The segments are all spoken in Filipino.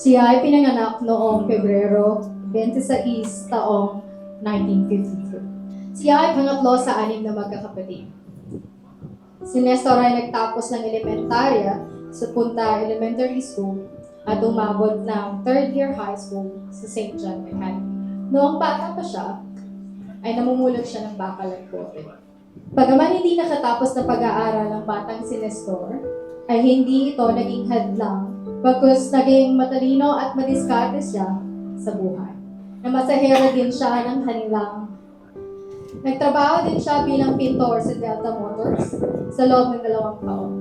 Siya ay pinanganak noong Pebrero 26 taong 1953. Siya ay pangatlo sa 6 na magkakapatid. Si Nestor ay nagtapos ng elementarya sa Punta Elementary School at umabot ng 3rd year high school sa St. John Academy. Noong bata pa siya, ay namumulot siya ng bakal at bote. Bagaman hindi nakatapos na pag-aaral ng batang si Nestor, ay hindi ito naging hadlang bagkus naging matalino at madiskarte siya sa buhay. Namasahero din siya ng kanilang. Nagtrabaho din siya bilang pintor sa Delta Motors sa loob ng 2 taon.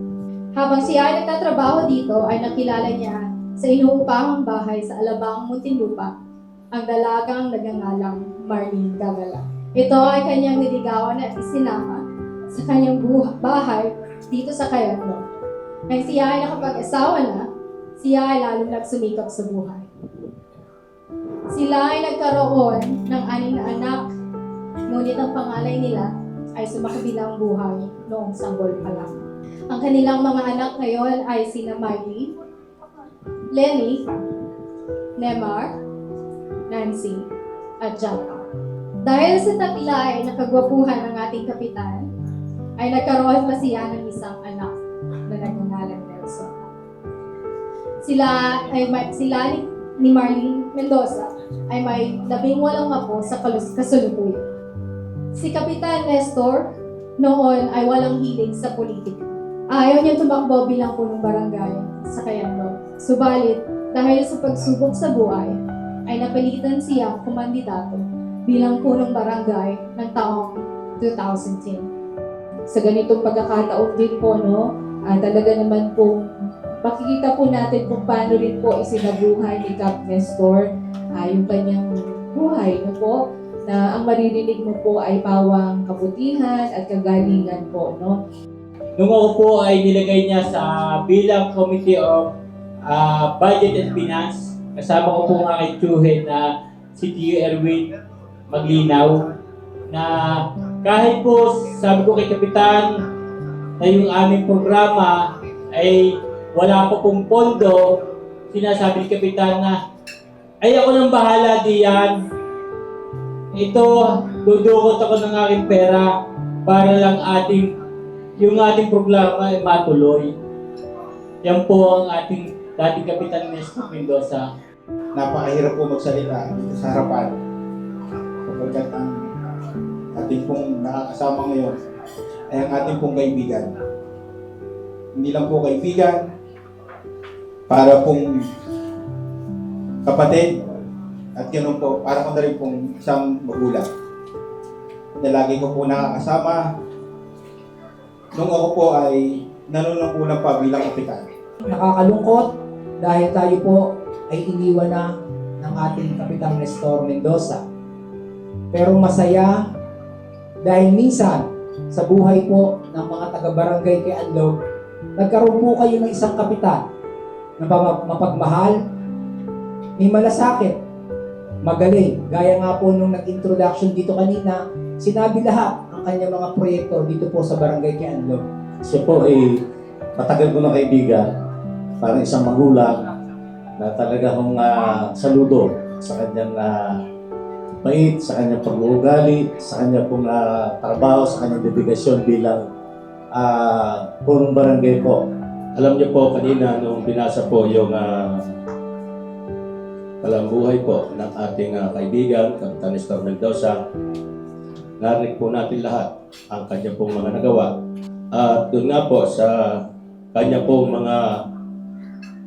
Habang siya ay nagtatrabaho dito, ay nakilala niya sa inuupahang bahay sa Alabang, Muntinlupa, ang dalagang nagngangalang Marlene Gagala. Ito ay kanyang niligawan at isinama sa kanyang bahay dito sa Cayetano. Nang siya ay nakapag-asawa na, siya ay lalong nagsumikap sa buhay. Sila ay nagkaroon ng 6 na anak, ngunit ang pangalay nila ay sumakabilang buhay noong sanggol pa lang. Ang kanilang mga anak ngayon ay sina Miley, Lenny, Nemar, Nancy, at Jacka. Dahil sa taglay na kagwapuhan ng ating kapitan, ay nagkaroon pa siya ng isang anak na nagngangalang Nelson. Sila ni Marlene Mendoza ay may 18 apo sa kasalukuyan. Si Kapitan Nestor noon ay walang hilig sa politika. Ayaw niyang tumakbo bilang punong barangay sa Cayetano. Subalit, dahil sa pagsubok sa buhay, ay napilitan siyang kumandidato bilang punong barangay ng taong 2010. Sa ganitong pagkakataon din po, talaga naman po, makikita po natin kung paano rin po isinabuhay ni Cap Nestor yung kanyang buhay, na ang maririnig mo po ay pawang kabutihan at kagalingan po, Nung ako po ay nilagay niya sa bilang Committee of Budget and Finance, kasama ko po ang aking tiyuhin na si Tio Erwin Maglinaw, na kahit po sabi ko kay Kapitan na yung aming programa ay wala pa pong pondo, sinasabi ni Kapitan na ay ako nang bahala diyan. Ito, dudukot ako ng aking pera para lang yung ating programa ay matuloy. Yan po ang ating dating Kapitan Nestor Mendoza. Napakahirap po magsalita dito sa harapan. Sapagkat ang ating pong nakakasama ngayon ay ang ating pong kaibigan. Hindi lang po kaibigan, para pong kapatid, at ganoon po, para ko na rin pong isang magulang. Na lagi ko po nakakasama nung ako po ay nanunungkulan pa bilang kapitan. Nakakalungkot dahil tayo po ay iniwan na ng ating Kapitan Nestor Mendoza. Pero masaya dahil minsan sa buhay po ng mga taga-barangay kay Anlog, nagkaroon po kayo ng isang kapitan na mapagmahal, may malasakit, magaling. Gaya nga po nung nag-introduction dito kanina, sinabi lahat ang kanyang mga proyekto dito po sa barangay kay Anlog. Siya po ay matagal ko na kaibigan, parang isang magulang na talaga kong saludo sa kanyang bait, sa kanyang pag-uugali, sa kanyang pong trabaho, sa kanyang dedikasyon bilang punong barangay po. Alam niyo po kanina nung binasa po yung palambuhay po ng ating kaibigan, Kapitan Nestor Mendoza, narinig po natin lahat ang kanya pong mga nagawa. At doon nga po sa kanya pong mga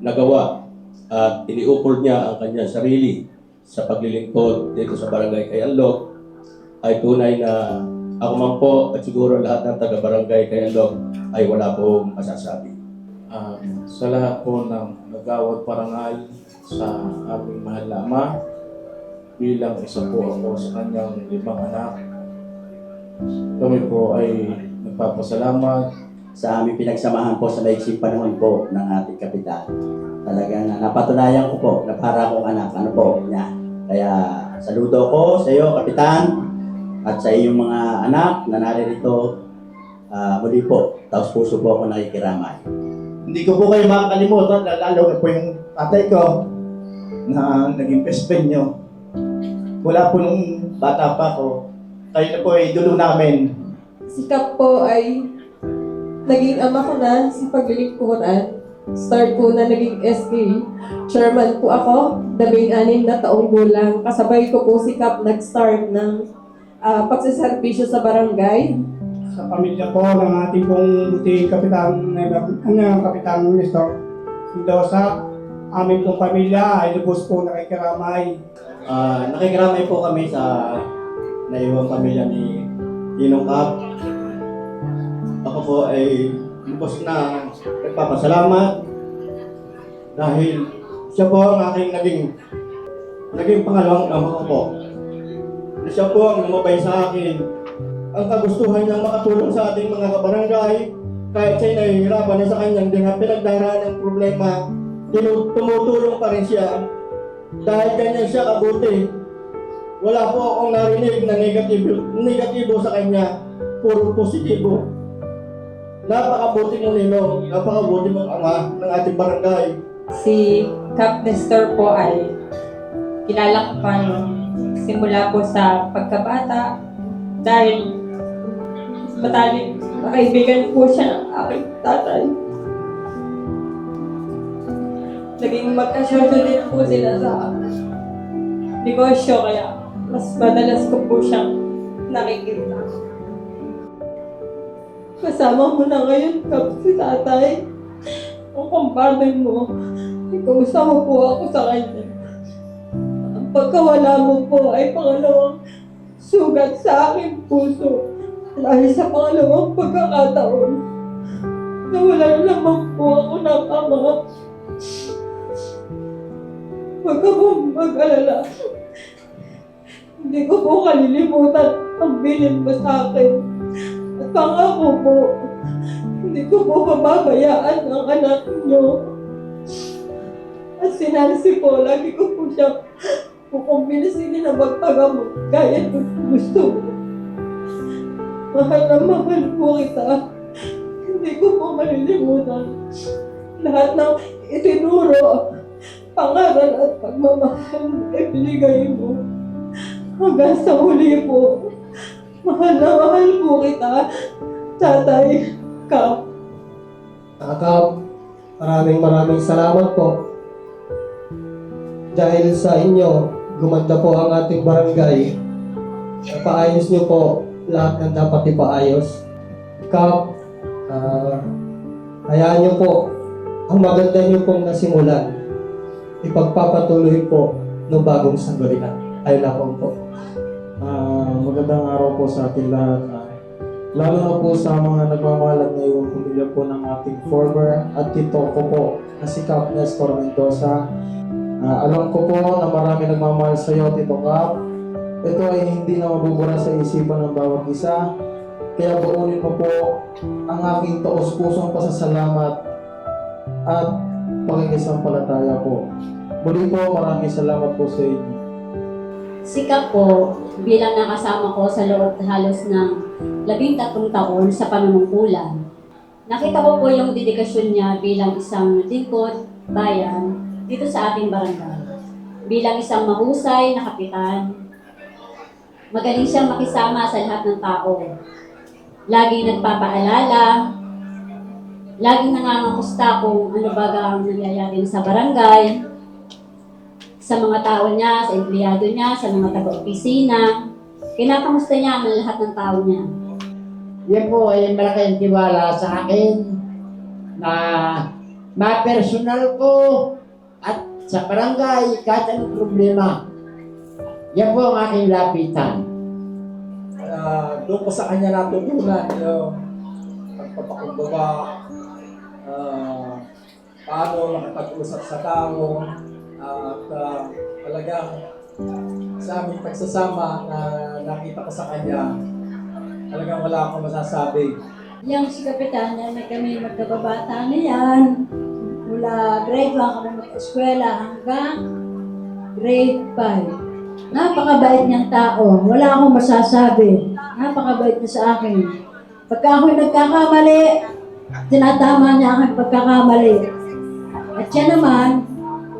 nagawa at iniukol niya ang kanyang sarili sa paglilingkod dito sa barangay kay Anlog, ay tunay na ako man po at siguro lahat ng taga-barangay kay Anlog ay wala pong masasabi. Sa lahat po ng nagawad parangal sa aming mahal na ama, bilang isa po ako sa kanyang 5 anak, kami po ay nagpapasalamat sa aming pinagsamahan po sa maiksing panahon po ng ating kapitan. Talagang napatunayan ko po na para akong anak, niya. Kaya saludo ko sa iyo, Kapitan, at sa iyong mga anak na naririto. Muli po, taos puso po ako nakikiramay. Hindi ko po kayo makakalimutan, lalo na po yung tatay ko, na naging best friend nyo. Mula po nung bata pa ako, kayo na po ay dulo namin. Si Kap po ay naging ama ko na sa paglilingkuran. Start po na naging SK. Chairman po ako, 16 na taong gulang. Kasabay ko po si Kap nag-start ng pagsaserbisyo sa barangay. Sa pamilya po ng ating pong buting Kapitan Nestor Mendoza, aming pong pamilya ay lubos po nakikiramay. Nakikiramay po kami sa naiwang pamilya ni Ninong Kap. Ako po ay lubos na nagpapasalamat dahil siya po ang aking naging pangalawang ama ko po. Siya po ang lumabay sa akin. Ang kagustuhan niyang makatulong sa ating mga kabarangay, kahit siya'y nahihirapan na sa kanyang pinagdaraan ng problema, tumutulong pa rin siya. Dahil ganyan siya kabuti. Wala po akong narinig na negatibo sa kanya. Puro positibo. Napakabuti mong ninong, napakabuti mong ama ng ating barangay. Si Kap Nestor po ay kilala ko pa simula po sa pagkabata dahil matalik na kaibigan po siya ng aking tatay. Naging magkasyoso din po sila sa negosyo kaya mas madalas ko po siyang nakikita. Kasama mo na ngayon, Kap, si tatay. Ang kumparte mo, ikamusta mo po ako sa kanya. Ang pagkawala mo po ay pangalawang sugat sa aking puso. Dahil sa pangalawang pagkakataon, nawalan naman po ako ng ama. Huwag ka pong mag-alala. Hindi ko po kalilimutan ang bilin mo sa akin. At pangako po, hindi ko po pababayaan ang anak niyo. At si Nancy po, lagi ko po siya kukumbinsin na magpagamot gaya ng gusto mo. Mahal na mahal po kita. Hindi ko po malilimutan lahat ng itinuro, pangaral at pagmamahal na ibinigay mo. Hanggang sa huli po, mahal na mahal po kita, Tatay Kap. Kap, maraming salamat po. Dahil sa inyo, gumanda po ang ating barangay. Napaayos niyo po lahat ng dapat ipaayos. Kap, hayaan niyo po ang maganda niyo pong nasimulan. Ipagpapatuloy po ng bagong sanggunian. Ayun lang po. Magandang araw po sa ating lahat. Lalo na po sa mga nagmamahal at naiwang pamilya po ng ating former at tito ko po na si Kap Nestor Mendoza. Alam ko po na marami nagmamahal sa iyo, Tito Kap. Ito ay hindi na mabubura sa isipan ng bawat isa. Kaya buunin mo po ang aking taos-pusong pasasalamat at pakikisampalataya po. Muli po, maraming salamat po sa inyo. Si Kap po, bilang nakasama ko sa loob halos ng 13 taon sa panunungkulan, nakita ko po yung dedikasyon niya bilang isang lingkod bayan dito sa ating barangay. Bilang isang mahusay na kapitan, magaling siyang makisama sa lahat ng tao. Laging nagpapaalala, laging nangangamusta kung ano bagang nangyayari sa barangay, sa mga tao niya, sa empleyado niya, sa mga taga-opisina. Kinakamusta niya ang lahat ng tao niya. Yan po ay malaking tiwala sa akin na ma-personal ko at sa barangay kahit anong problema. Yan po ang aking lapitan. Doon ko sa kanya natutunan yung pagpapakumbaba, paano makapag-usap sa tao, at talagang sa aming pagsasama na nakita ko sa kanya, talagang wala akong masasabi. Yung si Kapitan, na kami magkababata na yan. Mula grade 1 kami mag-eskwela hanggang grade 5. Napakabait niyang tao. Wala akong masasabi. Napakabait niya sa akin. Pagka ako'y nagkakamali, tinatama niya aking pagkakamali. At siya naman,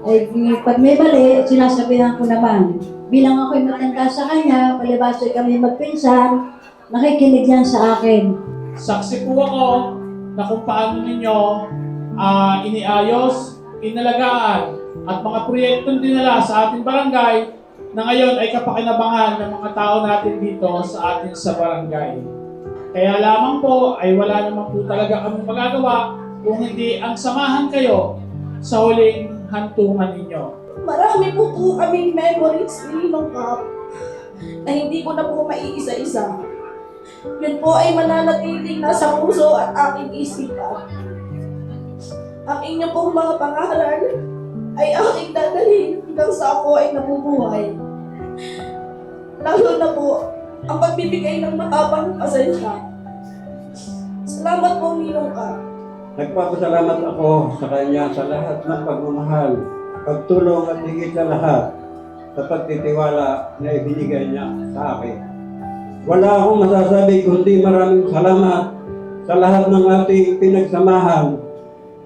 Ay, pag may mali, sinasabihan ko naman. Bilang ako'y matanda sa kanya, palibasa kami magpinsan, nakikinig yan sa akin. Saksi po ako na kung paano ninyo iniayos, inalagaan, at mga proyektong dinala sa ating barangay na ngayon ay kapakinabangan ng mga tao natin dito sa atin sa barangay. Kaya lamang po ay wala naman po talaga kami magagawa kung hindi ang samahan kayo sa huling hantungan ninyo. Marami po kaming memories ni Ninong Kap na hindi ko na po maiisa-isa. Yun po ay mananatiling nasa puso at aking isipan. Ang inyo pong mga pangalan ay aking dadalhin hanggang sa ako ay nabubuhay. Lalo na po ang pagbibigay ng mahabang pasensya. Salamat po, Ninong Kap. Nagpapasalamat ako sa kanya sa lahat ng pagmamahal, pagtulong at higit sa lahat sa pagtitiwala na ibinigay niya sa akin. Wala akong masasabi kundi maraming salamat sa lahat ng ating pinagsamahan.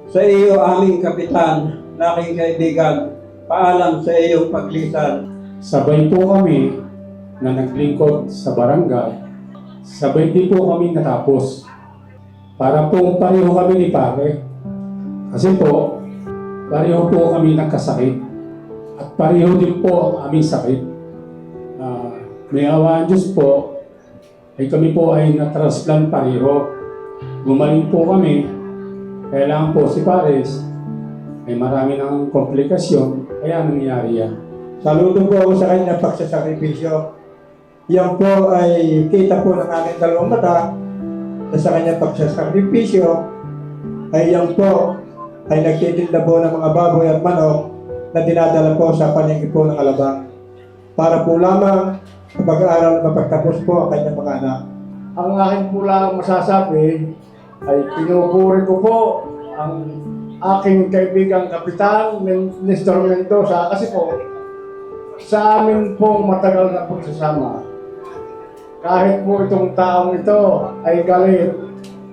Sa iyo, aming kapitan, na aking kaibigan, paalam sa iyong paglisan. Sabay po kami na naglingkod sa barangay. Sabay din po kami natapos. Para po pareho kami ni Pare. Kasi po, pareho po kami nagkasakit. At pareho din po ang aming sakit. May awa ang Diyos po, ay kami po ay na-transplant pareho. Gumaling po kami. Kailangan po si Pares ay marami ng komplikasyon, kaya nangyari yan. Saludo po ako sa kanya pagsasakripisyo. Yan po ay kita po ng aking dalawang mata na sa kanya pagsasakripisyo ay yan po ay nagtitinda po ng mga baboy at manok na dinadala po sa palengke po ng Alabang para po lamang sa pag-aaral na mapagtapos po ang kanyang mga anak. Ang akin po lang masasabi ay pinupuri ko po ang aking kaibigang kapitan, Nestor Mendoza, kasi po sa amin pong matagal na pagsasama. Kahit po itong taong ito ay galit,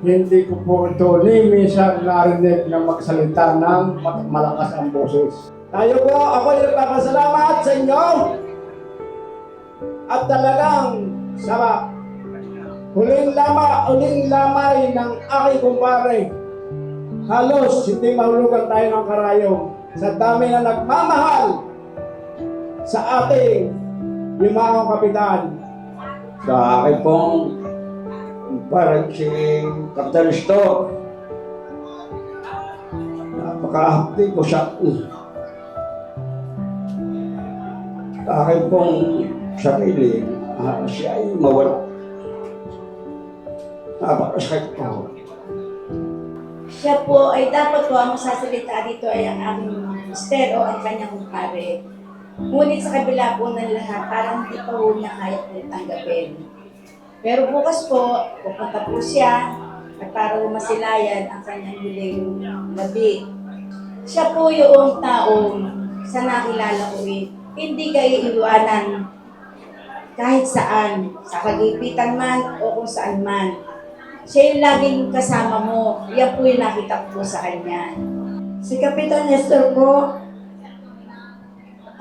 hindi ko po ito ni minsan narinig na magsalita ng malakas ang boses. Tayo po, ako ay nagpapasalamat sa inyo. At talagang sa huling lamay ng aking kumpare, halos hindi mahulugan tayo ng karayom sa dami na nagmamahal sa ating yumaong kapitan. Sa akin pong parang si Kapitan Nestor, napaka-happy ko siya. Sa akin pong sarili, siya ay mawala. Napakasakit ko. Siya po ay dapat po ang masasalita dito ay ang aming mister o ang kanyang kumpare. Ngunit sa kabila po ng lahat, parang hindi pa po niya kaya po tanggapin. Pero bukas po, pupunta po siya at para masilayan ang kanyang huling gabi. Siya po yung taong sa nakilala ko hindi kayo iwanan kahit saan, sa kagipitan man o kung saan man. Siya yung laging kasama mo. Yan po yung nakita ko sa kanya. Si Kapitan Nestor po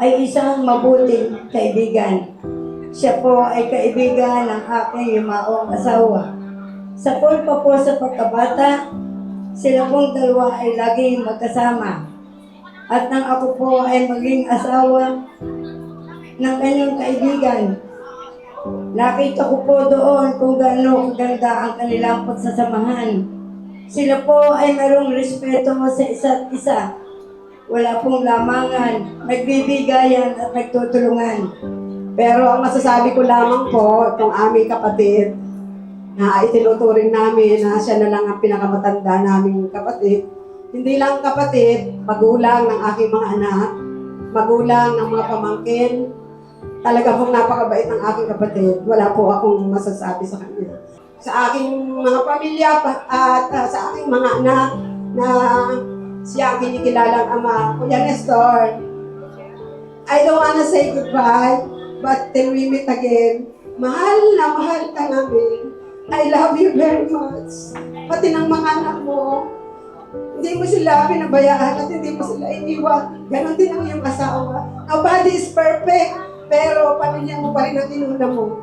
ay isang mabuting kaibigan. Siya po ay kaibigan ng aking yumaong asawa. Sa pa po sa pagkabata, sila pong dalawa ay laging magkasama. At nang ako po ay maging asawa ng kanyang kaibigan, nakita ko po doon kung gaano kaganda ang kanilang pagsasamahan. Sila po ay mayroong respeto sa isa't isa. Wala pong lamangan, nagbibigayan at nagtutulungan. Pero ang masasabi ko lamang po, itong aming kapatid, na itinuturing namin na siya na lang ang pinakamatanda naming kapatid. Hindi lang kapatid, magulang ng aking mga anak, magulang ng mga pamangkin. Talaga pong napakabait ng aking kapatid. Wala po akong masasabi sa kanya. Sa aking mga pamilya at sa aking mga anak na siya ang kinikilalang ama, Kuya Nestor, I don't wanna say goodbye, but till we meet again, mahal na mahal ka namin. I love you very much. Pati ng mga anak mo, hindi hindi mo sila pinabayaan at hindi mo sila iniwan. Ganon din ang iyong asawa. Nobody is perfect, pero pamilya mo pa rin ang inuna mo.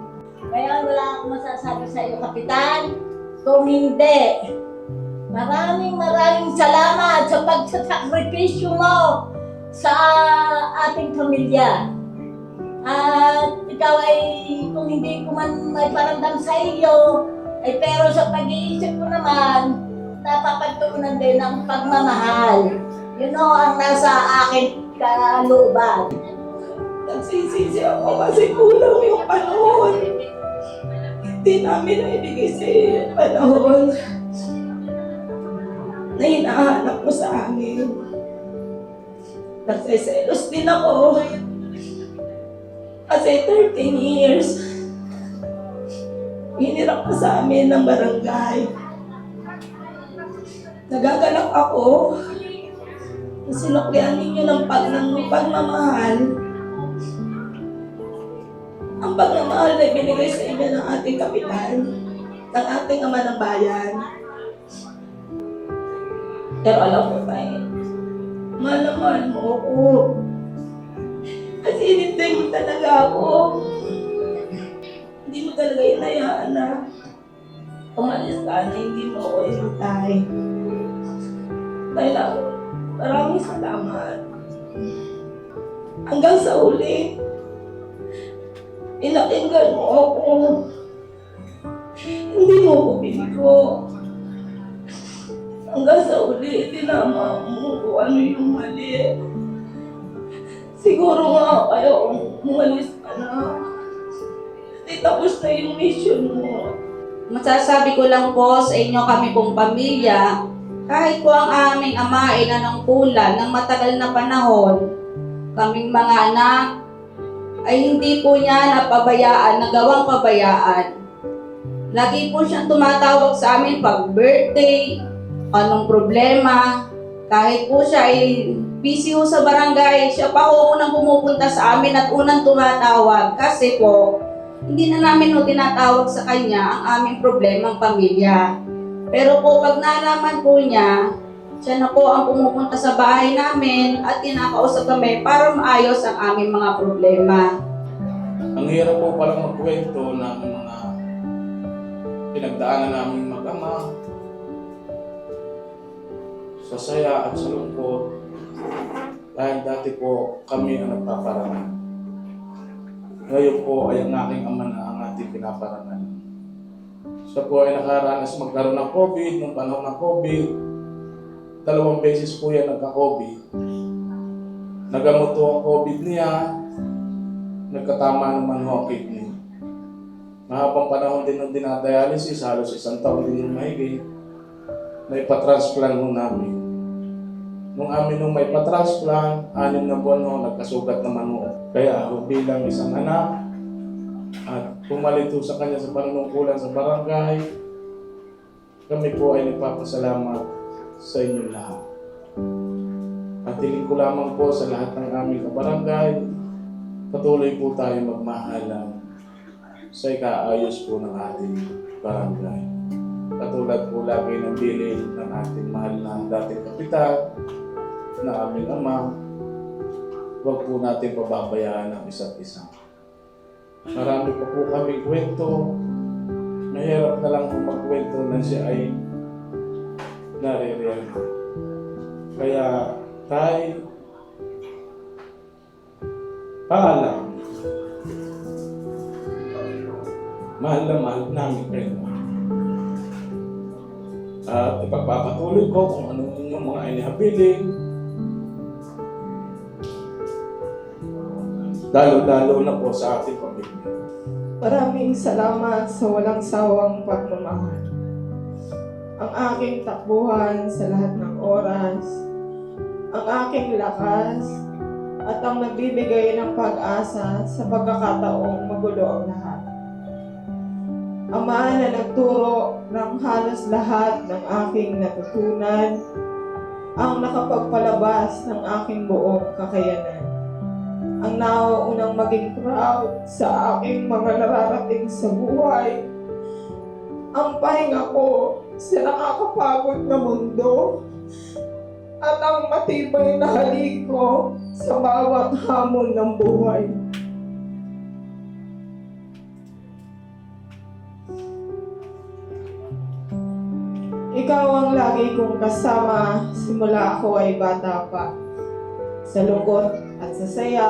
Kaya wala akong masasabi sa iyo, Kapitan. Kung hindi, maraming salamat sa pagsasakripisyo mo sa ating pamilya. At ikaw ay, kung hindi ko man may paramdam sa iyo, ay pero sa pag-iisip ko naman, napapagtuunan din ang pagmamahal. Yun o ang nasa akin kalooban. Nagsisisi ako kasi kulang yung panahon. Hindi namin naibigay sa iyo yung panahon na hinahanap mo sa amin. Nagsiselos din ako. Kasi 13 years, hinirap ka sa amin ng barangay. Nagagalak ako na sinuklian ninyo ng pagmamahal. Ang pagmamahal na ibinigay sa inyo ng ating kapitan, ng ating ama ng bayan. Pero alam mo ba mahal na mahal mo ako. Kasi hinintay mo talaga ako. Hindi mo talaga inayaan na umalis ka na hindi mo ako inintay. Dahil ako, maraming salamat. Hanggang sa uli, inakinggan mo ako. Hindi mo ako binigo. Hanggang sa uli, tinama mo kung ano yung mali. Siguro nga kayo umalis ka na. Kasi tapos na yung mission mo. Masasabi ko lang po sa inyo kami pong pamilya, kahit po ang aming ama ay nanungkulan ng matagal na panahon, kaming mga anak ay hindi po niya napabayaan, nagawang pabayaan. Lagi po siyang tumatawag sa amin pag birthday, anong problema, kahit po siya ay busy ho sa barangay, siya pa ho unang pumupunta sa amin at unang tumatawag kasi po, hindi na namin ho tinatawag sa kanya ang aming problemang pamilya. Pero po pag nalaman po niya, siya na po ang pumupunta sa bahay namin at kinakausap kami para maayos ang aming mga problema. Ang hirap po palang magkwento ng mga pinagdaanan namin mag-ama, sa saya at sa lungkot. Dahil dati po kami ang nagpaparangal. Ngayon po ay ang aking ama na ang ating pinaparangal. Siya po ay nakaranas magkaroon ng COVID, nung panahon ng COVID. 2 beses po yan nagka-COVID. Nagamot po ang COVID niya, nagkatama naman ho ang kidney. Mahabang panahon din ng dinadialysis, halos 1 taon din yung mahigit. Naipa-transplant ho namin. Nung may pa-transplant, 6 na buwan ho, nagkasugat naman ho. Kaya ho, bilang isang anak, at pumalit ho sa kanya sa panunungkulan sa barangay, kami po ay nagpapasalamat sa inyong lahat. At hiling ko lamang po sa lahat ng aming kabarangay, patuloy po tayo magmahalan sa ikaayos po ng ating barangay. Katulad po lagi ng bilin ng ating mahal na dating kapitan, na aming ama, huwag po natin pababayaan ang isa't isa. Marami pa po kami kwento. Mahirap na lang kung magkwento na siya ay naririyan. Kaya tayo, paalam. Mahal na mahal namin kayo. At ipagpapatuloy ko kung ano yung mga inihabiling. Lalo-lalo na po sa ating pamilya. Maraming salamat sa walang sawang pagmamahal. Ang aking takbuhan sa lahat ng oras, ang aking lakas, at ang nagbibigay ng pag-asa sa pagkakataong magulo ang lahat. Ama na nagturo ng halos lahat ng aking natutunan, ang nakapagpalabas ng aking buong kakayanan. Ang nauunang maging proud sa aking mga nararating sa buhay. Ang pahinga ko sa nakakapagod na mundo at ang matibay na halik ko sa bawat hamon ng buhay. Ikaw ang lagi kong kasama simula ako ay bata pa. Sa lungkot at sa saya,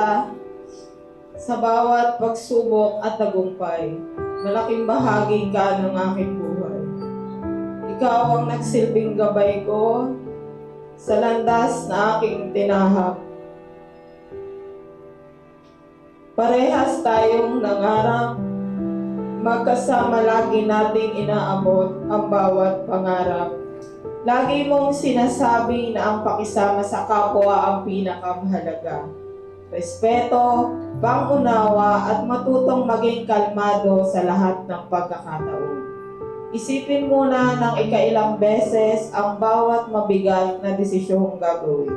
sa bawat pagsubok at tagumpay, malaking bahagi ka ng aking buhay. Ikaw ang nagsilbing gabay ko sa landas na aking tinahak. Parehas tayong nangarap, magkasama lagi nating inaabot ang bawat pangarap. Lagi mong sinasabi na ang pakisama sa kapwa ang pinakamahalaga. Respeto, pangunawa at matutong maging kalmado sa lahat ng pagkakataon. Isipin muna ng ikailang beses ang bawat mabigat na desisyong gagawin.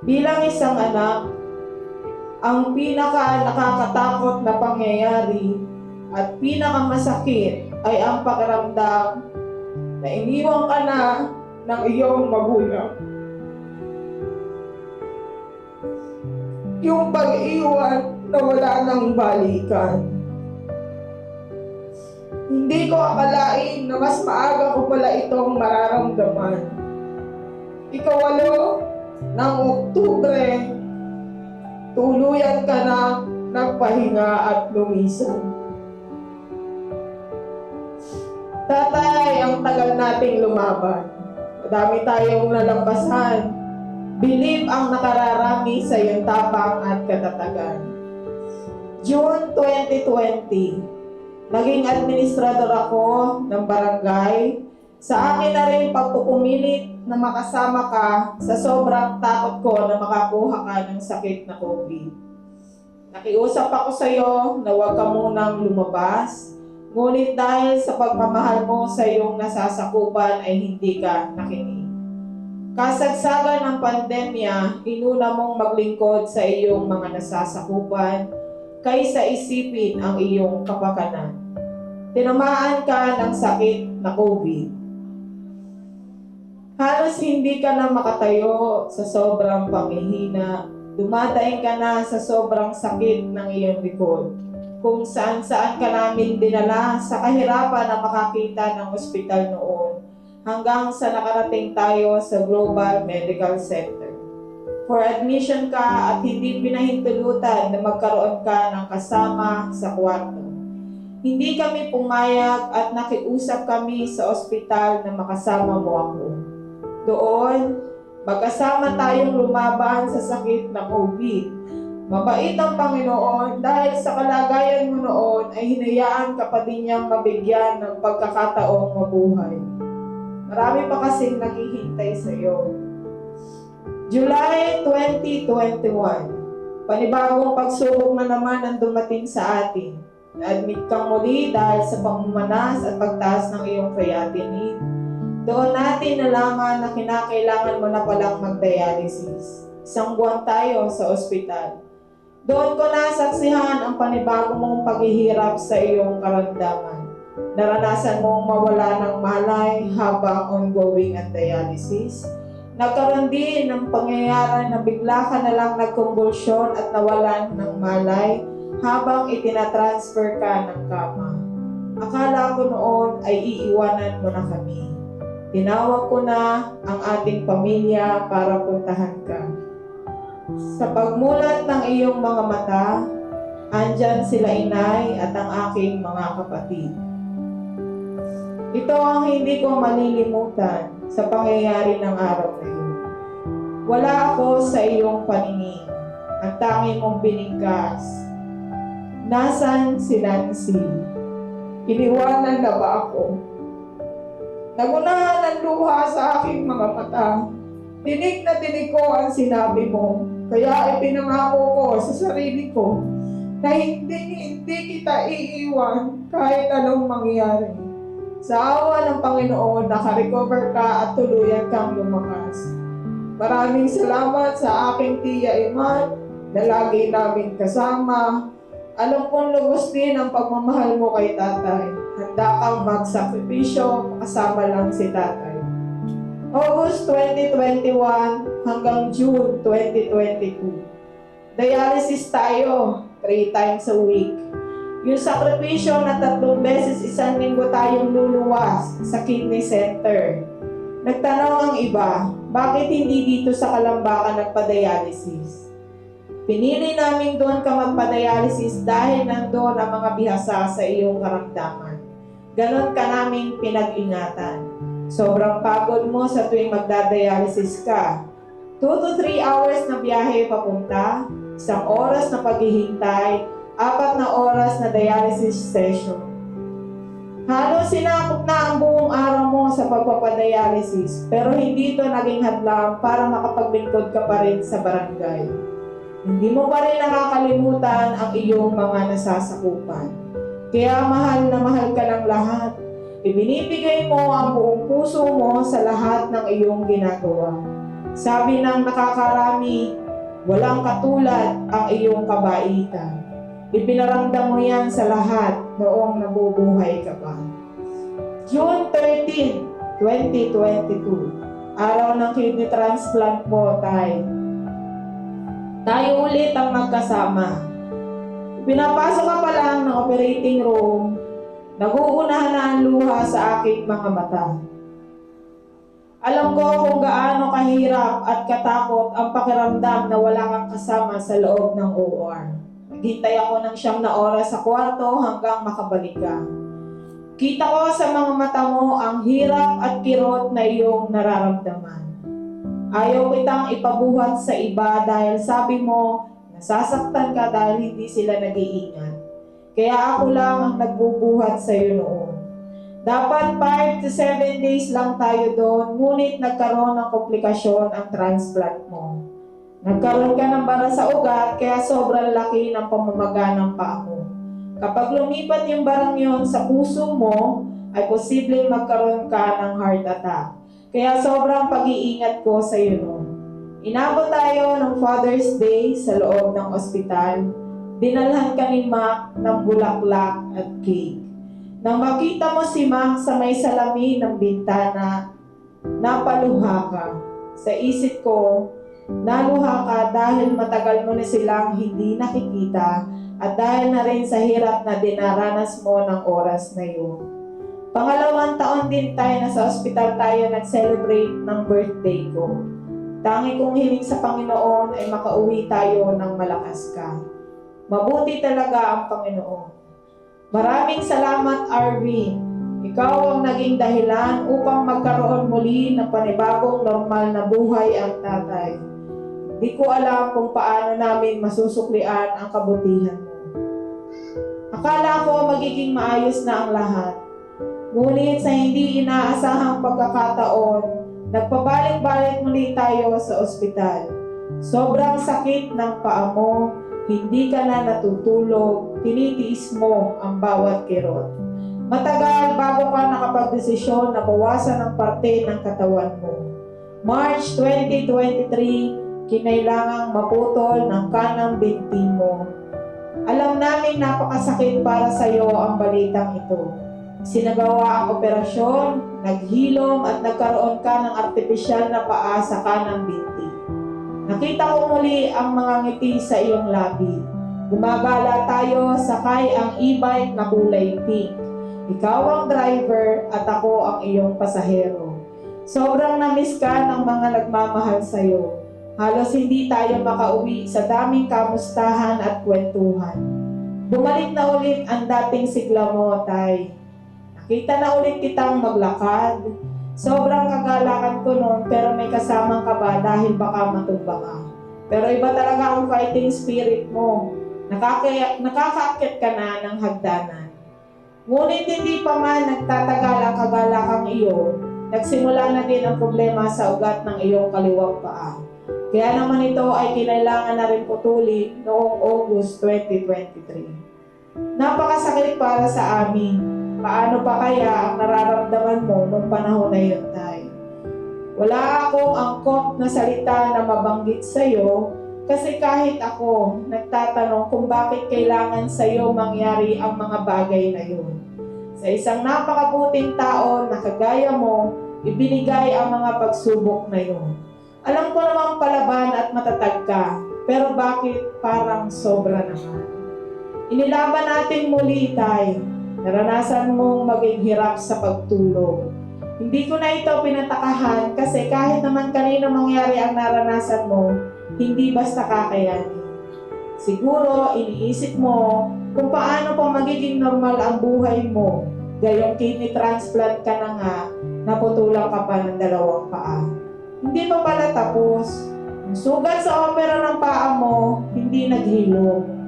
Bilang isang anak, ang pinaka nakakatakot na pangyayari at pinakamasakit ay ang pakiramdam na iniwan ka na ng iyong magulang. Yung pag-iwan na wala nang balikan. Hindi ko akalain na mas maaga ko pala itong mararamdaman. Ika-8 ng Oktubre, tuluyan ka na nagpahinga at lumisan. Tatay, ang tagal nating lumaban. Madami tayong nalampasan. Bilib ang nakararami sa iyong tapang at katatagan. June 2020, naging administrador ako ng barangay. Sa akin na rin pagpupumilit na makasama ka sa sobrang takot ko na makakuha ka ng sakit na COVID. Nakiusap ako sa iyo na huwag ka munang lumabas, ngunit dahil sa pagmamahal mo sa iyong nasasakupan ay hindi ka nakinig. Kasagsagan ng pandemya, inuna mong maglingkod sa iyong mga nasasakupan kaysa isipin ang iyong kapakanan. Tinamaan ka ng sakit na COVID. Halos hindi ka na makatayo sa sobrang panghihina. Dumadaing ka na sa sobrang sakit ng iyong likod. Kung saan-saan ka namin dinala sa kahirapan na makakita ng ospital noon, hanggang sa nakarating tayo sa Global Medical Center. For admission ka at hindi pinahintulutan na magkaroon ka ng kasama sa kwarto. Hindi kami pumayag at nakiusap kami sa ospital na makasama mo ako. Doon, magkasama tayong lumaban sa sakit na COVID. Mabait ang Panginoon dahil sa kalagayan mo noon ay hinayaan ka pa din niyang mabigyan ng pagkakataong mabuhay. Marami pa kasing naghihintay sa iyo. July 2021, panibagong pagsubok na naman ang dumating sa atin. Na-admit kang muli dahil sa pagmamanas at pagtaas ng iyong creatinine. Doon natin nalaman na kinakailangan mo na palang mag-dialysis. 1 buwan tayo sa ospital. Doon ko nasaksihan ang panibago mong paghihirap sa iyong karamdaman. Naranasan mong mawala ng malay habang ongoing ang dialysis. Nagkaroon din ng pangyayari na bigla ka na lang nagkumbulsyon at nawalan ng malay habang itinatransfer ka ng kama. Akala ko noon ay iiwanan mo na kami. Tinawag ko na ang ating pamilya para puntahan ka. Sa pagmulat ng iyong mga mata, andyan sila inay at ang aking mga kapatid. Ito ang hindi ko malilimutan sa pangyayari ng araw na yun. Wala ako sa iyong paningin. Ang tanging mong binigkas. Nasaan si Nancy? Iniwanan na ba ako? Nagunahan ang luha sa aking mga mata. Dinig na dinig ko ang sinabi mo. Kaya ipinangako ko sa sarili ko na hindi kita iiwan kahit anong mangyari. Sa awa ng Panginoon, nakarecover ka at tuluyan kang lumakas. Maraming salamat sa aking tiya Iman na lagi namin kasama. Alam kong lubos din ang pagmamahal mo kay tatay. Handa kang magsakripisyo, kasama lang si tatay. August 2021 hanggang June 2022. Dialysis tayo 3 times a week. Yung sakripisyo na 3 beses isang linggo tayong luluwas sa kidney center. Nagtanong ang iba, bakit hindi dito sa Kalambacan nagpa-dialysis? Pinili namin doon ka magpa-dialysis dahil nandoon ang mga bihasa sa iyong karamdaman. Ganon ka namin pinag-ingatan. Sobrang pagod mo sa tuwing magda-dialysis ka. 2 to 3 hours na biyahe papunta, 1 oras na paghihintay, 4 na oras na dialysis session. Halos sinakop na ang buong araw mo sa pagpapadialysis, pero hindi ito naging hadlang para makapaglingkod ka pa rin sa barangay. Hindi mo pa rin nakakalimutan ang iyong mga nasasakupan. Kaya mahal na mahal ka ng lahat. Ibinibigay mo ang buong puso mo sa lahat ng iyong ginagawa. Sabi ng nakakarami, walang katulad ang iyong kabaitan. Ipinaramdam mo yan sa lahat noong nabubuhay ka pa. June 13, 2022, araw ng kidney transplant mo, Tay. Tayo ulit ang magkasama. Pinapasok ka pa lang ng operating room, naguunahan na ang luha sa aking mga mata. Alam ko kung gaano kahirap at katakot ang pakiramdam na wala kang kasama sa loob ng OR. Naghintay ako ng 9 na oras sa kwarto hanggang makabalik ka. Kita ko sa mga mata mo ang hirap at kirot na iyong nararamdaman. Ayaw kitang ipabuhat sa iba dahil sabi mo, nasasaktan ka dahil hindi sila nag-iingat. Kaya ako lang ang nagbubuhat sa iyo noon. Dapat 5 to 7 days lang tayo doon, ngunit nagkaroon ng komplikasyon ang transplant mo. Nagkaroon ka ng bara sa ugat, kaya sobrang laki ng pamamaga ng paa mo. Kapag lumipat yung barang yon sa puso mo, ay posibleng magkaroon ka ng heart attack. Kaya sobrang pag-iingat ko sa iyo noon. Inabot tayo ng Father's Day sa loob ng ospital. Dinalhan ka ni Mac ng bulaklak at cake. Nang makita mo si Mac sa may salamin ng bintana, napaluha ka. Sa isip ko, naluha ka dahil matagal mo na silang hindi nakikita at dahil na rin sa hirap na dinaranas mo ng oras na yun. Pangalawang taon din tayo na sa ospital tayo nag-celebrate ng birthday ko. Tangi kong hiling sa Panginoon ay makauwi tayo ng malakas ka. Mabuti talaga ang Panginoon. Maraming salamat, Arvin. Ikaw ang naging dahilan upang magkaroon muli ng panibagong normal na buhay ang tatay. Di ko alam kung paano namin masusuklian ang kabutihan mo. Akala ko magiging maayos na ang lahat. Ngunit sa hindi inaasahang pagkakataon, nagpabalik-balik muli tayo sa ospital. Sobrang sakit ng paa mo, hindi ka na natutulog, tinitiis mo ang bawat kirot. Matagal bago ka nakapagdesisyon na bawasan ang parte ng katawan mo. March 2023, kinailangang maputol ng kanang binti mo. Alam namin napakasakit para sa iyo ang balitang ito. Sinagawa ang operasyon, naghilom at nagkaroon ka ng artipisyal na paa sa kanang binti. Nakita ko muli ang mga ngiti sa iyong labi. Gumagala tayo, sakay ang e-bike na kulay pink. Ikaw ang driver at ako ang iyong pasahero. Sobrang namiss ka ng mga nagmamahal sa iyo. Halos hindi tayo makauwi sa daming kamustahan at kwentuhan. Bumalik na ulit ang dating sigla mo, Tay. Nakita na ulit kitang maglakad. Sobrang kagalakan ko noon pero may kasamang kaba dahil baka matumba ka. Pero iba talaga ang fighting spirit mo. Nakakaakyat ka na ng hagdanan. Ngunit hindi pa man nagtatagal ang kagalakang iyon, nagsimula na din ang problema sa ugat ng iyong kaliwang paa. Kaya naman ito ay kinailangan na rin putulin noong August 2023. Napakasakit para sa amin. Paano pa kaya ang nararamdaman mo nung panahon na yun, Tay? Wala akong angkop na salita na mabanggit sa'yo kasi kahit ako nagtatanong kung bakit kailangan sa'yo mangyari ang mga bagay na yun. Sa isang napakabuting tao na kagaya mo, ibinigay ang mga pagsubok na yun. Alam ko namang palaban at matatag ka, pero bakit parang sobra naman? Inilaban natin muli, Tay. Naranasan mong maging hirap sa pagtulog. Hindi ko na ito pinatakahan kasi kahit naman kanino mangyari ang naranasan mo, hindi basta kakayanin. Siguro, iniisip mo kung paano pa magiging normal ang buhay mo. Gayong kidney transplant ka na nga, naputulang ka pa ng 2 paa. Hindi pa pala tapos. Ang sugat sa opera ng paa mo, hindi naghilom.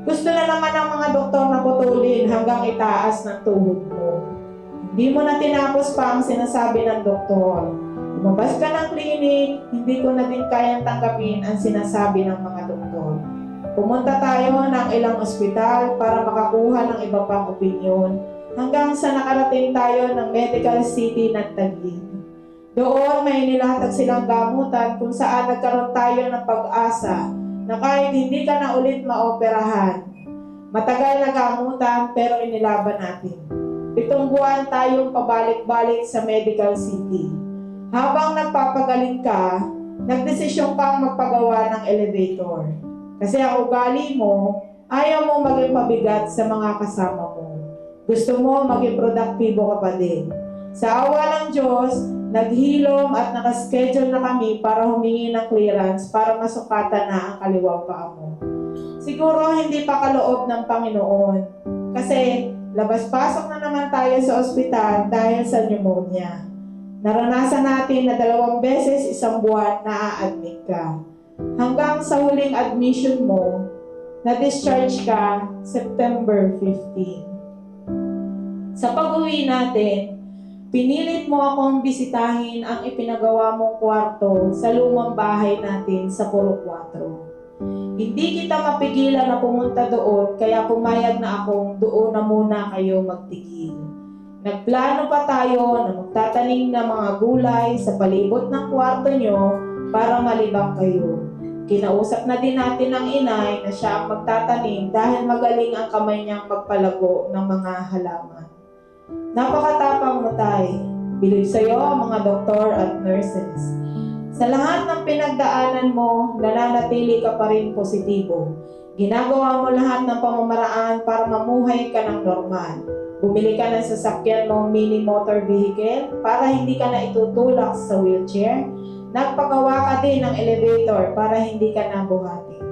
Gusto na naman ng mga doktor na putulin hanggang itaas ng tuhod mo. Hindi mo na tinapos pa ang sinasabi ng doktor. Lumabas ka ng klinik, hindi ko na din kayang tanggapin ang sinasabi ng mga doktor. Pumunta tayo ng ilang ospital para makakuha ng iba pang opinyon hanggang sa nakarating tayo ng Medical City ng Taguig. Doon may nilatag silang gamutan kung saan nagkaroon tayo ng pag-asa na kahit hindi ka na ulit maoperahan. Matagal na gamutan pero inilaban natin. 7 buwan tayong pabalik-balik sa Medical City. Habang nagpapagaling ka, nagdesisyon kang magpagawa ng elevator. Kasi ang ugali mo, ayaw mo maging pabigat sa mga kasama mo. Gusto mo maging produktibo ka pa din. Sa awa ng Diyos, naghilom at nakaschedule na kami para humingi ng clearance para masukatan na ang kaliwang paa mo. Siguro hindi pa kaloob ng Panginoon. Kasi labas-pasok na naman tayo sa ospital dahil sa pneumonia. Naranasan natin na 2 beses 1 buwan na a-admit ka. Hanggang sa huling admission mo, na-discharge ka September 15. Sa pag-uwi natin, pinilit mo akong bisitahin ang ipinagawa mong kwarto sa lumang bahay natin sa Puro 4. Hindi kita mapigilan na pumunta doon kaya pumayag na akong doon na muna kayo magtigil. Nagplano pa tayo na magtatanim ng mga gulay sa palibot ng kwarto nyo para malibang kayo. Kinausap na din natin ang inay na siya ang magtatanim dahil magaling ang kamay niyang magpalago ng mga halaman. Napakatapang mo, Tay. Bilib sa'yo ang mga doktor at nurses. Sa lahat ng pinagdaanan mo, nananatili ka pa rin positibo. Ginagawa mo lahat ng pamamaraan para mamuhay ka ng normal. Bumili ka ng sasakyan mong mini motor vehicle para hindi ka na itutulak sa wheelchair. Nagpagawa ka din ng elevator para hindi ka na buhatin.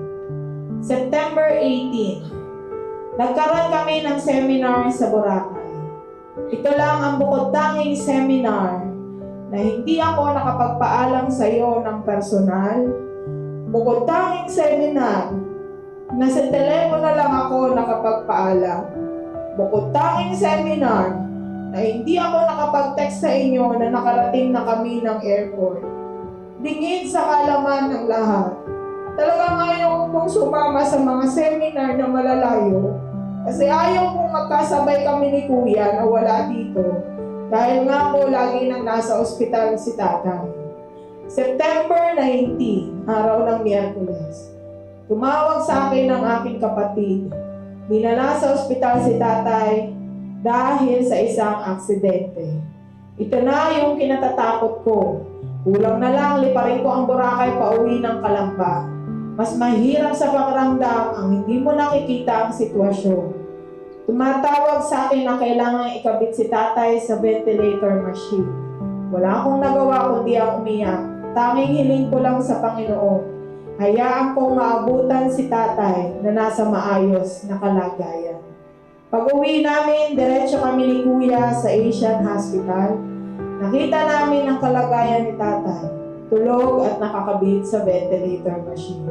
September 18, nagkaroon kami ng seminar sa Boracay. Ito lang ang bukod tanging seminar na hindi ako nakapagpaalam sa iyo ng personal. Bukod tanging seminar na sa telepono na lang ako nakapagpaalam. Bukod tanging seminar na hindi ako nakapag-text sa inyo na nakarating na kami ng airport. Dingin sa kalaman ng lahat. Talagang ayaw kong sumama sa mga seminar na malalayo kasi ayaw kong magkasabay kami ni Kuya na wala dito dahil nga po lagi nang nasa ospital si Tatay. September 19, araw ng Miyerkules. Tumawag sa akin ng aking kapatid. Dinala sa ospital si Tatay dahil sa isang aksidente. Ito na yung kinatatakot ko. Kulang na lang liparin ko ang Boracay pauwi ng Kalamba. Mas mahirap sa pakiramdam ang hindi mo nakikita ang sitwasyon. Tumatawag sa akin na kailangan ikabit si Tatay sa ventilator machine. Wala akong nagawa kundi ang umiyak. Tanging hiling ko lang sa Panginoon. Hayaan kong maabutan si Tatay na nasa maayos na kalagayan. Pag-uwi namin, diretso kami ni Kuya sa Asian Hospital. Nakita namin ang kalagayan ni Tatay, tulog at nakakabit sa ventilator machine.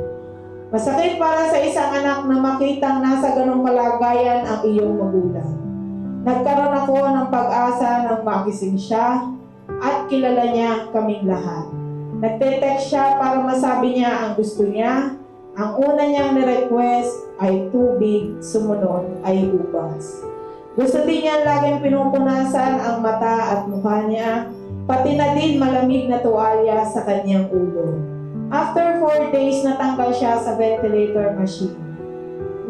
Masakit para sa isang anak na makitang nasa ganong kalagayan ang iyong magulang. Nagkaroon ako ng pag-asa nang magising siya at kilala niya kaming lahat. Nagte-text siya para masabi niya ang gusto niya. Ang una niyang ni-request ay tubig, sumunod ay ubas. Gusto din niya laging pinupunasan ang mata at mukha niya, pati na din malamig na tuwalya sa kanyang ulo. After 4 days, natanggal siya sa ventilator machine.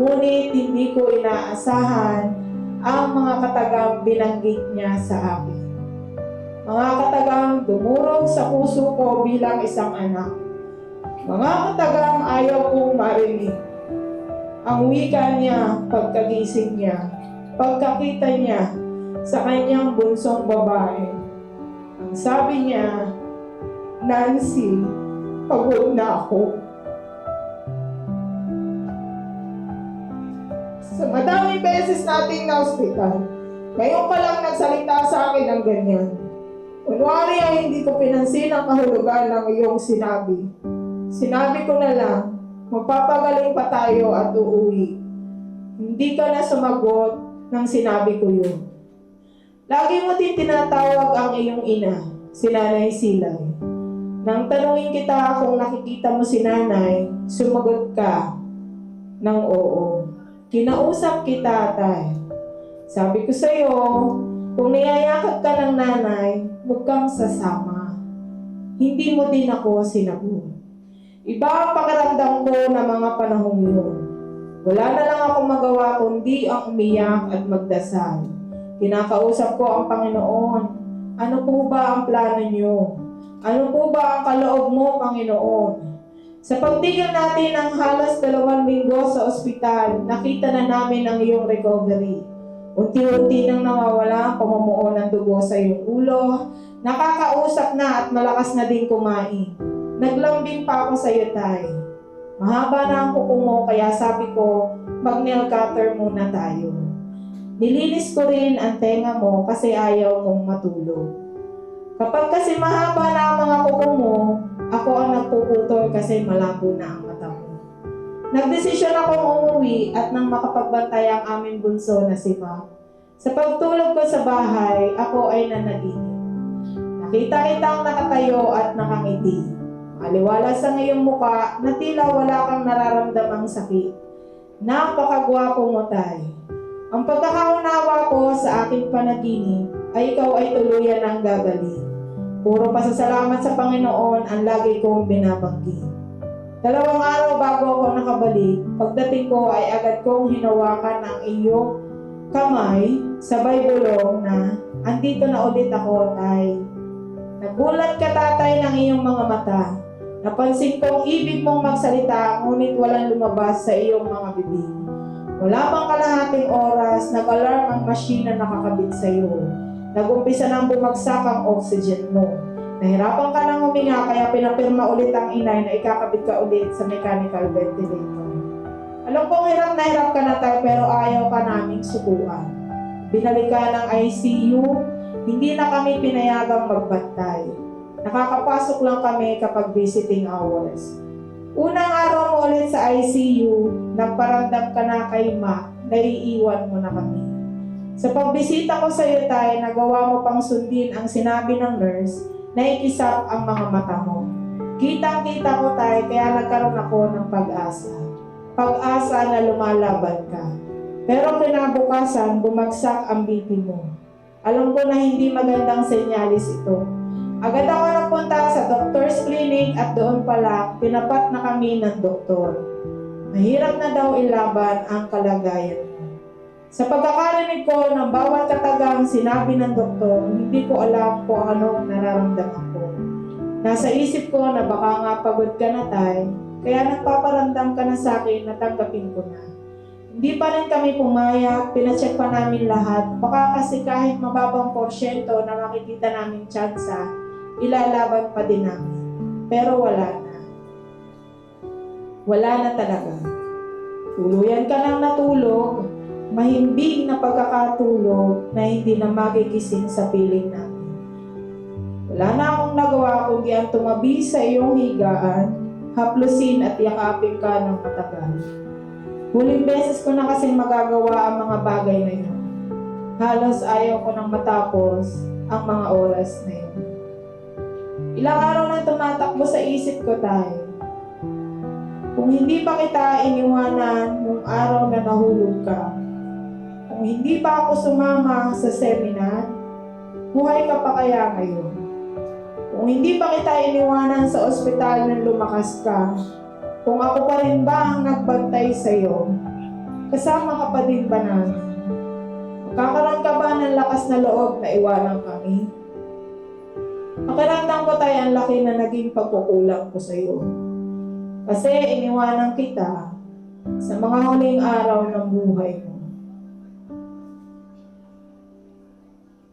Ngunit hindi ko inaasahan ang mga katagang binanggit niya sa akin. Mga katagang dumurog sa puso ko bilang isang anak. Mga katagang ayaw kong marinig. Ang wika niya pagkagising niya, pagkakita niya sa kanyang bunsong babae. Ang sabi niya, Nancy, pagod na ako. Sa madaming beses nating na hospital, ngayon pa lang nagsalita sa akin ng ganyan. Kunwari ay hindi ko pinansin ang kahulugan ng iyong sinabi. Sinabi ko na lang, magpapagaling pa tayo at uuwi. Hindi ka na sumagot nang sinabi ko yun. Lagi mo din tinatawag ang iyong ina, si Nanay Silay. Nang tanungin kita kung nakikita mo si Nanay, sumagot ka ng oo. Kinausap kita, tay. Sabi ko sa'yo, kung niyayakap ka ng nanay, huwag kang sasama. Hindi mo din ako sinagot. Iba ang pakiramdam ko na mga panahong yun. Wala na lang akong magawa kundi ang umiyak at magdasal. Kinakausap ko ang Panginoon. Ano po ba ang plano niyo? Ano po ba ang kaloob mo, Panginoon? Sa pagtigil natin ng halos 2 linggo sa ospital, nakita na namin ang iyong recovery. Unti-unti nang nawawala ang pamumuo ng dugo sa iyong ulo, nakakausap na at malakas na din kumain. Naglambing pa ako sa iyo, tay. Mahaba na ang kuko mo, kaya sabi ko, mag-nail cutter muna tayo. Nilinis ko rin ang tenga mo kasi ayaw mong matulog. Kapag kasi mahaba na ang mga kuko mo, ako ang nagpuputol kasi malabo na ang mata mo. Nagdesisyon akong umuwi at nang makapagbantay ang aming bunso na si Mac. Sa pagtulog ko sa bahay, ako ay nanaginip. Nakita kitang nakatayo at nakangiti. Maliwalas ang iyong muka na tila wala kang nararamdamang sakit. Napakagwapo mo, tay. Ang pagkakaunawa ko sa aking panaginip ay ikaw ay tuluyan ng gagaling. Puro pasasalamat sa Panginoon ang lagi kong binabanggit. 2 araw bago ako nakabalik, pagdating ko ay agad kong hinawakan ang iyong kamay, sabay bulong na, andito na ulit ako, tay. Nagulat ka, tatay, ng iyong mga mata. Napansin kong ibig mong magsalita, ngunit walang lumabas sa iyong mga bibig. Wala pang kalahating oras, nag-alarm ang machine na nakakabit sa iyo. Nag-umpisa nang bumagsak ang oxygen mo. Nahirapan ka nang huminga kaya pinapirma ulit ang inay na ikakabit ka ulit sa mechanical ventilator. Alam kong hirap na hirap ka na, tayo, pero ayaw ka naming sukuan. Binalik ka ng ICU, hindi na kami pinayagang magbantay. Nakakapasok lang kami kapag visiting hours. Unang araw mo ulit sa ICU, nagparamdam ka na kay Mac, naiiwan mo na kami. Sa pagbisita ko sa iyo, tay, nagawa mo pang sundin ang sinabi ng nurse na ikisap ang mga mata mo. Kitang-kita ko, tay, kaya nagkaroon ako ng pag-asa. Pag-asa na lumalaban ka. Pero kinabukasan, bumagsak ang BP mo. Alam ko na hindi magandang senyalis ito. Agad ako nagpunta sa doctor's clinic at doon pala, tinapat na kami ng doktor. Mahirap na daw ilaban ang kalagayan mo. Sa pagkakarinig ko ng bawat katagang sinabi ng doktor, hindi ko alam kung anong nararamdaman ko. Nasa isip ko na baka nga pagod ka na, tay, kaya nagpaparamdam ka na sa akin na tanggapin ko na. Hindi pa rin kami pumayag, pinacheck pa namin lahat, baka kasi kahit mababang porsyento na makikita namin tsansa, ilalaban pa din namin. Pero wala na. Wala na talaga. Tuluyan ka nang natulog, mahimbing na pagkakatulog na hindi na magigising sa piling namin. Wala na akong nagawa kundi ang tumabi sa iyong higaan, haplusin at yakapin ka ng matagal. Huling beses ko na kasing magagawa ang mga bagay na yun. Halos ayaw ko nang matapos ang mga oras na yun. Ilang araw na tumatakbo sa isip ko, tayo. Kung hindi pa kita iniwanan nung araw na nahulog ka, kung hindi pa ako sumama sa seminar, buhay ka pa kaya ngayon? Kung hindi pa kita iniwanan sa ospital nang lumakas ka, kung ako pa rin ba ang nagbantay sa'yo, kasama ka pa din ba namin? Magkakaroon ka ba ng lakas na loob na iwanan kami? Pakiramdam ko tayo ang laki na naging pagkukulang ko sa iyo. Kasi iniwanan kita sa mga huling araw ng buhay mo.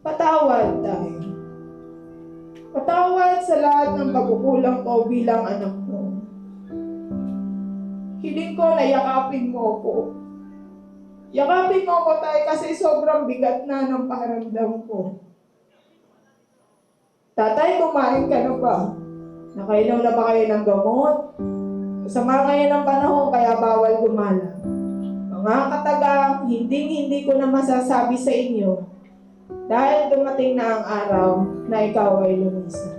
Patawad tayo. Patawad sa lahat ng pagkukulang ko bilang anak mo. Hiling ko na yakapin mo ko. Yakapin mo ko tayo kasi sobrang bigat na ng pakiramdam ko. Tatay, kumain ka na ba? Nakainom na ba kayo ng gamot? Masama ngayon ang panahon kaya bawal gumala. Mga katagang, hindi ko na masasabi sa inyo dahil dumating na ang araw na ikaw ay lumisan.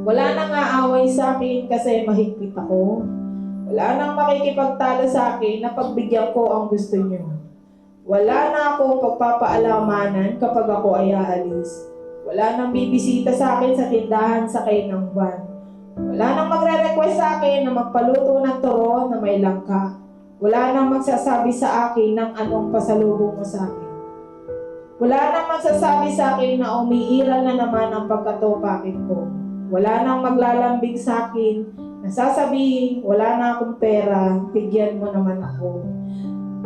Wala nang aaway sa akin kasi mahigpit ako. Wala nang makikipagtalo sa akin na pagbigyan ko ang gusto niyo. Wala na akong pagpapaalamanan kapag ako ay aalis. Wala nang bibisita sa akin sa tindahan sa kain ng buwan. Wala nang magre-request sa akin na magpaluto ng turon na may langka. Wala nang magsasabi sa akin ng anong pasalubong mo sa akin. Wala nang magsasabi sa akin na umiiral na naman ang pagkatopakit ko. Wala nang maglalambing sa akin na sasabihin, wala na akong pera, bigyan mo naman ako.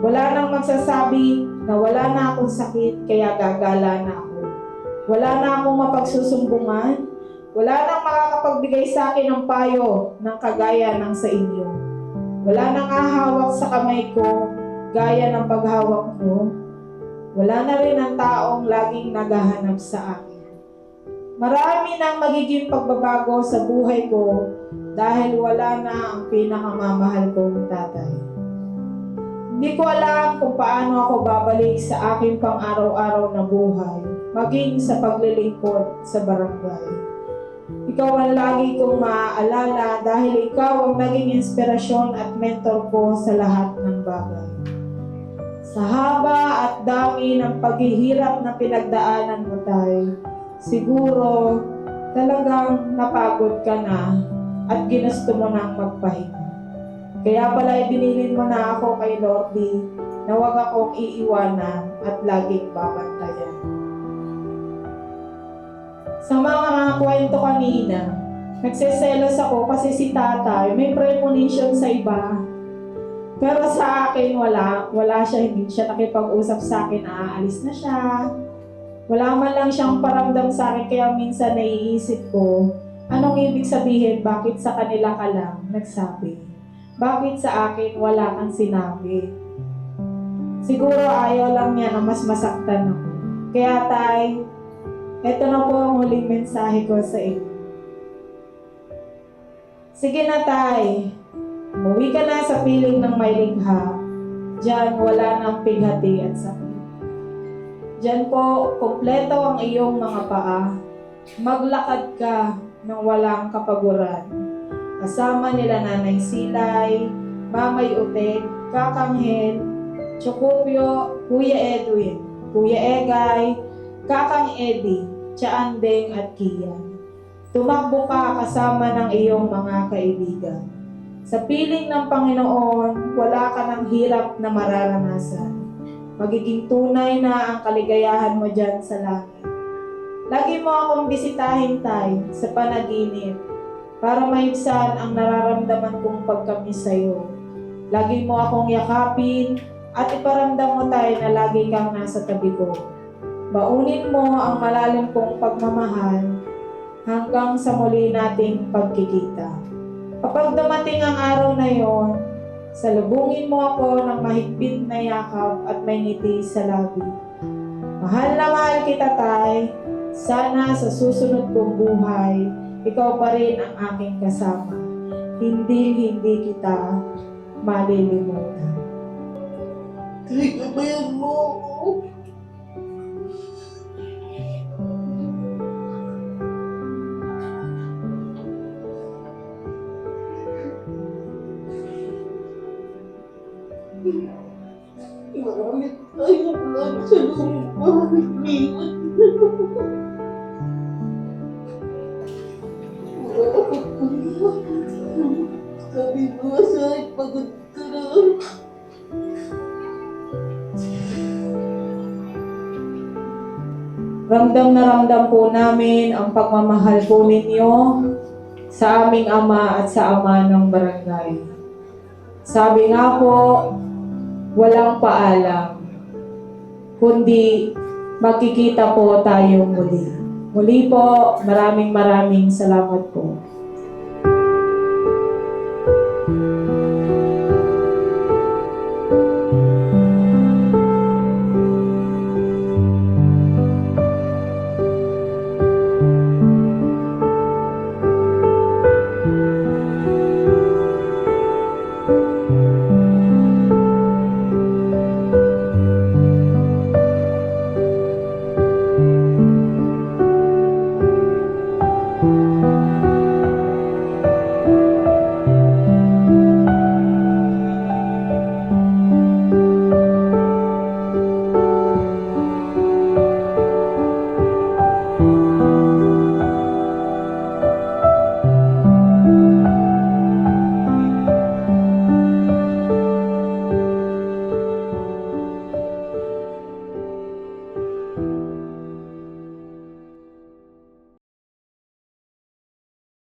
Wala nang magsasabi na wala na akong sakit, kaya gagala na ako. Wala na akong mapagsusumbungan. Wala nang makakapagbigay sa akin ng payo ng kagaya ng sa inyo. Wala nang hahawak sa kamay ko, gaya ng paghawak mo. Wala na rin ang taong laging naghahanap sa akin. Marami nang magiging pagbabago sa buhay ko dahil wala na ang pinakamamahal kong tatay. Hindi ko alam kung paano ako babalik sa aking pang-araw-araw na buhay, maging sa paglilingkod sa barangay. Ikaw ang lagi kong maaalala dahil ikaw ang naging inspirasyon at mentor ko sa lahat ng bagay. Sa haba at dami ng paghihirap na pinagdaanan mo tayo, siguro talagang napagod ka na at ginusto mo nang magpahinga. Kaya pala ibinilin mo na ako kay Lordy na huwag akong iiwanan at laging babantayan. Sa mga kwento kanina, nagseselos ako kasi si tatay may premonition sa iba. Pero sa akin wala siya, hindi siya nakipag-usap sa akin, aalis na siya. Wala man lang siyang paramdam sa akin kaya minsan naiisip ko, anong ibig sabihin, bakit sa kanila ka lang nagsabi? Bakit sa akin wala kang sinabi? Siguro ayaw lang niya na mas masaktan ako. Kaya tay, ito na po ang huling mensahe ko sa inyo. Sige na tay, umuwi ka na sa piling ng may likha. Diyan wala nang pighati at sakit. Diyan po, kompleto ang iyong mga paa. Maglakad ka ng walang kapaguran. Kasama nila Nanay Silay, Mamay Uteg, Kakang Hen, Chokupyo, Kuya Edwin, Kuya Egay, Kakang Eddie, Tiandeng at Kian. Tumakbo ka kasama ng iyong mga kaibigan. Sa piling ng Panginoon, wala ka ng hirap na mararanasan. Magiging tunay na ang kaligayahan mo dyan sa langit. Lagi mo akong bisitahin tay sa panaginip para maibsan ang nararamdaman kong pagkamis sa'yo. Lagi mo akong yakapin at iparamdam mo tayo na lagi kang nasa tabi ko. Baunin mo ang malalim kong pagmamahal hanggang sa muli nating pagkikita. Kapag dumating ang araw na yon, salubungin mo ako ng mahigpit na yakap at may ngiti sa labi. Mahal na mahal kita tay. Sana sa susunod kong buhay, ikaw pa rin ang aking kasama. Hindi kita malilimutan. Gabayan mo ako. Marami tayong lang sa lupa. Sabi mo sa pagod ka na. ramdam na ramdam po namin ang pagmamahal po ninyo sa aming ama at sa ama ng barangay. Sabi nga po, walang paalam, kundi magkikita po tayo muli. Muli po, maraming salamat po.